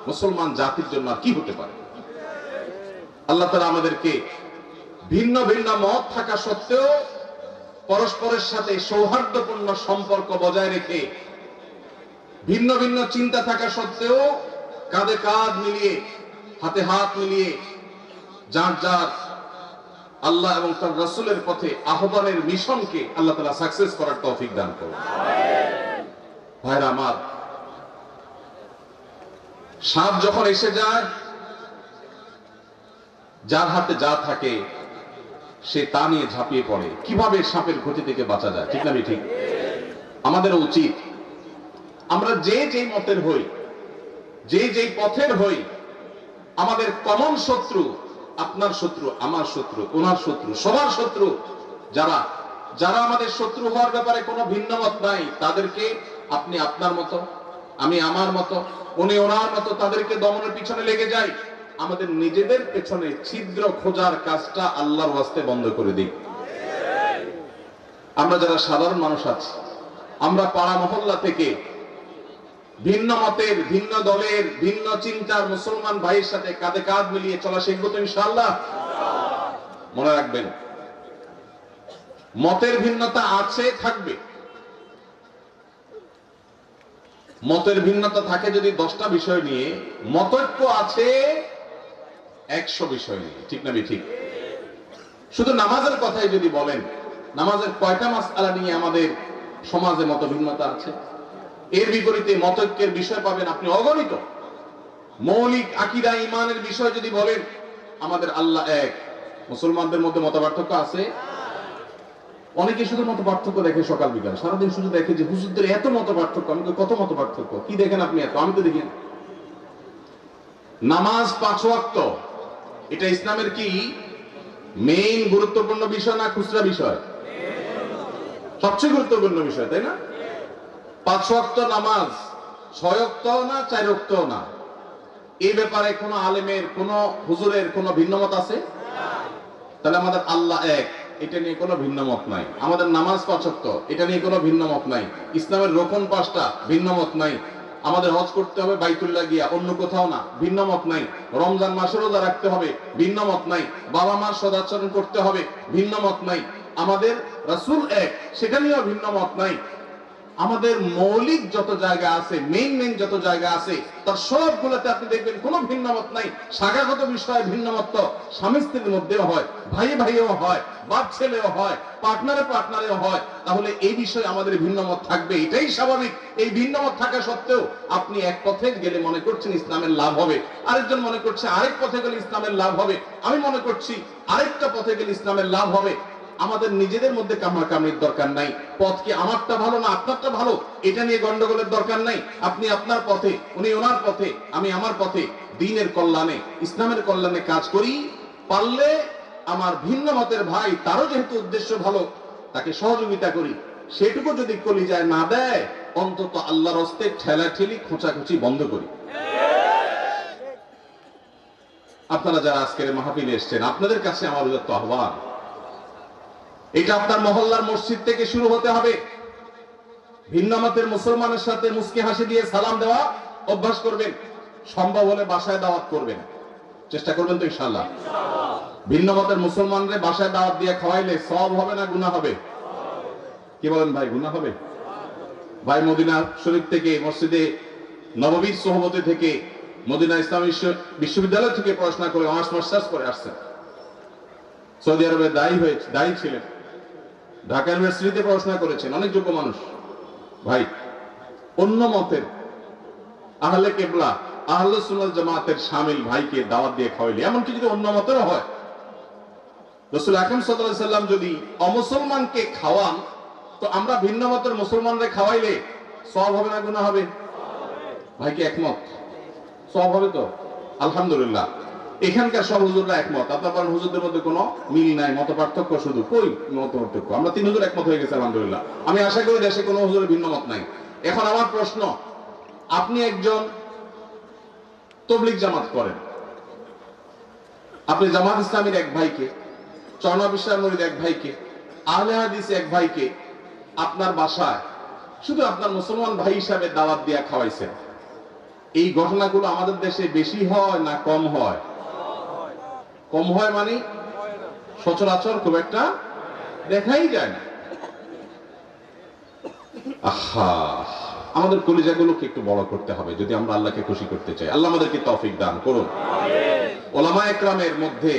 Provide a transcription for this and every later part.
মুসলমান জাতির জন্য আর কি হতে পারে? আল্লাহ তাআলা আমাদেরকে ভিন্ন ভিন্ন মত থাকা সত্ত্বেও পরস্পরের সাথে সৌহার্দ্যপূর্ণ সম্পর্ক বজায় রেখে, ভিন্ন ভিন্ন চিন্তা থাকা সত্ত্বেও কাঁধে কাঁধ মিলিয়ে, হাতে হাত মিলিয়ে যার যার আল্লাহ এবং তার রাসূলের পথে আহ্বানের মিশনকে আল্লাহ তাআলা সাকসেস করার তৌফিক দান করুন। ভাইরা আমার, সাপ যখন এসে যায়, যার হাতে যা থাকে সে তা নিয়ে ঝাঁপিয়ে পড়ে। কিভাবে সাপের ক্ষতি থেকে বাঁচা যায়, ঠিক না? ঠিক। আমাদের উচিত আমরা যে যেই মতের হই, যে যেই পথের হই, আমাদের কমন শত্রু, আপনার শত্রু, আমার শত্রু, ওনার শত্রু, সবার শত্রু যারা যারা আমাদের শত্রু হওয়ার ব্যাপারে কোনো ভিন্ন মত নাই, তাদেরকে আপনি আপনার মতো, আমি আমার মতো, উনি ওনার মতো, তাদেরকে দমনের পিছনে লেগে যাই। আমাদের নিজেদের পেছনে ছিদ্র খোঁজার কাজটা আল্লাহর ওয়াস্তে বন্ধ করে দিই। আমরা যারা সাধারণ মানুষ আছি, আমরা পাড়া মহল্লা থেকে ভিন্ন মতের, ভিন্ন দলের, ভিন্ন চিন্তার মুসলমান ভাইয়ের সাথে কাঁধে কাঁধ মিলিয়ে চলা শিখবো তো ইনশাআল্লাহ। মনে রাখবেন, মতের ভিন্নতা আছে, থাকবে। মতের ভিন্নতা থাকে যদি 10টা বিষয় নিয়ে, মতৈক্য আছে 100 বিষয় নিয়ে, ঠিক না? ঠিক। শুধু নামাজের কথাই যদি বলেন, নামাজের কয়টা মাসআলা নিয়ে আমাদের সমাজে মত ভিন্নতা আছে? এর বিপরীতে মতৈক্যের বিষয় পাবেন আপনি অগণিত। মৌলিক আকীদা ঈমানের বিষয় যদি বলেন, আমাদের আল্লাহ এক। মুসলমানদের মধ্যে মত পার্থক্য আছে। অনেকে শুধু মত পার্থক্য দেখে সকাল বিকাল, সারাদিন শুধু দেখে যে হুজুরদের এত মত পার্থক্য। আমি কত মত পার্থক্য? কি দেখেন আপনি এত? আমি তো দেখি না। নামাজ 5 ওয়াক্ত, এটা ইসলামের কি মেইন গুরুত্বপূর্ণ বিষয় না খুচরা বিষয়? সবচেয়ে গুরুত্বপূর্ণ বিষয়, তাই না? 5 ওয়াক্ত নামাজ 6 ওয়াক্ত না 4 ওয়াক্ত না, এই ব্যাপারে কোন আলেমের, কোন হুজুরের কোন ভিন্নমত আছে? তাহলে আমাদের আল্লাহ এক, এটা নিয়ে কোনো ভিন্ন মত নাই। আমাদের নামাজ 5 ওয়াক্ত, এটা নিয়ে কোনো ভিন্ন মত নাই। ইসলামের রোকন 5টা, ভিন্ন মত নাই। আমাদের হজ করতে হবে বাইতুল্লাহ গিয়া, অন্য কোথাও না, ভিন্ন মত নাই। রমজান মাসে রোজা রাখতে হবে, ভিন্ন মত নাই। বাবা মার সদাচরণ করতে হবে, ভিন্ন মত নাই। আমাদের রাসূল এক, সেটা নিয়েও ভিন্ন মত নাই। আমাদের মৌলিক যত জায়গা আছে, মেইন যত জায়গা আছে, তার সবগুলোতে আপনি দেখবেন কোনো ভিন্ন মত নাই। শাখাগত বিষয়ে ভিন্ন মত স্বামী স্ত্রীর মধ্যেও হয়, ভাই ভাইও হয়, বাপ ছেলেও হয়, পার্টনারেও হয়। তাহলে এই বিষয়ে আমাদের ভিন্ন মত থাকবে, এটাই স্বাভাবিক। এই ভিন্ন মত থাকা সত্ত্বেও আপনি এক পথে গেলে মনে করছেন ইসলামের লাভ হবে, আরেকজন মনে করছে আরেক পথে গেলে ইসলামের লাভ হবে, আমি মনে করছি আরেকটা পথে গেলে ইসলামের লাভ হবে। আমাদের নিজেদের মধ্যে কামড়াকামড়ির দরকার নাই। পথ কি আমারটা ভালো না আপনারটা ভালো, এটা নিয়ে গন্ডগোলের দরকার নাই। আপনি আপনার পথে, উনি ওনার পথে, আমি আমার পথে, দ্বীনের কল্যাণে, ইসলামের কল্যাণে কাজ করি। পারলে আমার ভিন্ন মতের ভাই, তারও যেহেতু উদ্দেশ্য ভালো, তাকে সহযোগিতা করি। সেটুকু যদি কলিজায় না দেয়, অন্তত আল্লাহর হস্তে ঠেলাঠেলি খোঁচাখুচি বন্ধ করি। আপনারা যারা আজকের মাহফিলে এসেছেন, আপনাদের কাছে আমার উদাত্ত আহ্বান, এটা আপনার মহল্লার মসজিদ থেকে শুরু হতে হবে। ভিন্ন মতের মুসলমানের সাথে মুস্কি হাসি দিয়ে সালাম দেওয়া অভ্যাস করবেন। সম্ভব হলে বাসায় দাওয়াত করবেন, চেষ্টা করবেন তো ইনশাআল্লাহ। ভিন্ন মতের মুসলমানদের বাসায় দাওয়াত দিয়ে খাওয়াইলে সওয়াব হবে না গুনাহ হবে? কি বলেন ভাই, গুনাহ হবে? ভাই মদিনা শরীফ থেকে, মসজিদে নববীর সোহবতে থেকে, মদিনা ইসলামী বিশ্ববিদ্যালয় থেকে পড়াশোনা করে অনার্স মাস্টার্স করে আসছেন। সৌদি আরবে দায়ী ছিলেন, ঢাকা ইউনিভার্সিটিতে পড়াশোনা করেছেন, অনেক যোগ্য মানুষ। ভাই, অন্য মতের আহলে কেবলা, আহলে সুন্নাত জামাতের শামিল ভাইকে দাওয়াত দিয়ে খাওয়াইলে, এমনকি যদি অন্য মতেরও হয়, রাসূল আকরাম সাল্লাল্লাহু আলাইহি সাল্লাম যদি অমুসলমানকে খাওয়ান, তো আমরা ভিন্ন মতের মুসলমানরা খাওয়াইলে সওয়াব হবে না গুনাহ হবে? ভাই কি একমত? সওয়াব হবে তো? আলহামদুলিল্লাহ। এখানকার সব হুজুররা একমত। আপনার বলেন হুজুরদের মধ্যে কোনো মিল নাই, মত পার্থক্য শুধু। কই মত পার্থক্য? আমরা 3 হুজুর একমত হয়ে গেছে আলহামদুলিল্লাহ। আমি আশা করি দেশে কোনো হুজুরের ভিন্ন মত নাই। এখন আমার প্রশ্ন, আপনি একজন তাবলীগ জামাত করেন, আপনি জামাত ইসলামীর এক ভাইকে, চরনা বিশ্বাস নবীর এক ভাইকে, আহলে হাদিস এক ভাইকে আপনার বাসায় শুধু আপনার মুসলমান ভাই হিসাবে দাওয়াত দিয়া খাওয়াইছেন। এই ঘটনাগুলো আমাদের দেশে বেশি হয় না কম হয়? কম হয় মানে সচরাচর খুব একটা দেখাই যায় না। আহা, আমাদের কলিজাগুলোকে একটু বড় করতে হবে যদি আমরা আল্লাহকে খুশি করতে চাই। আল্লাহ আমাদেরকে তৌফিক দান করুন। ওলামায়ে কেরামের মধ্যে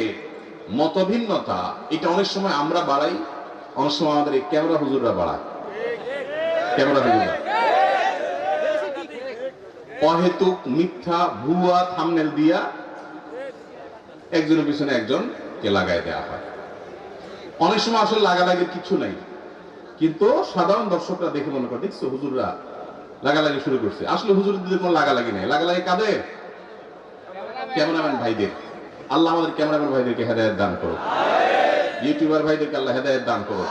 মতভিন্নতা এটা অনেক সময় আমরা বাড়াই, অনেক সময় আমাদের এই ক্যামেরা হুজুররা বাড়ায়। ক্যামেরা হুজুররা অহেতুক মিথ্যা ভুয়া থাম্বনেল দিয়া একজনের পিছনে একজনকে লাগাই দেওয়া হয়। অনেক সময় আসলে লাগালাগির কিছু নাই, কিন্তু সাধারণ দর্শকরা দেখে মনে করে দেখছো হুজুররা লাগালাগি শুরু করছে। আসলে হুজুরদের কোনো লাগালাগি নাই, লাগালাগি কাদের? ক্যামেরাম্যান ভাইদের। আল্লাহ আমাদের ক্যামেরাম্যান ভাইদেরকে হেদায়েত দান করো, ইউটিউবার ভাইদেরকে আল্লাহ হেদায়েত দান করো।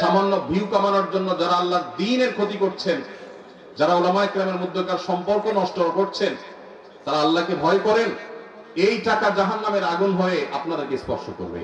সামান্য ভিউ কামানোর জন্য যারা আল্লাহর দ্বীনের ক্ষতি করছেন, যারা উলামায়ে কেরামের মধ্যকার সম্পর্ক নষ্ট করছেন, তারা আল্লাহকে ভয় করেন। এই টাকা জাহান্নামের আগুন হয়ে আপনাদেরকে স্পর্শ করবে।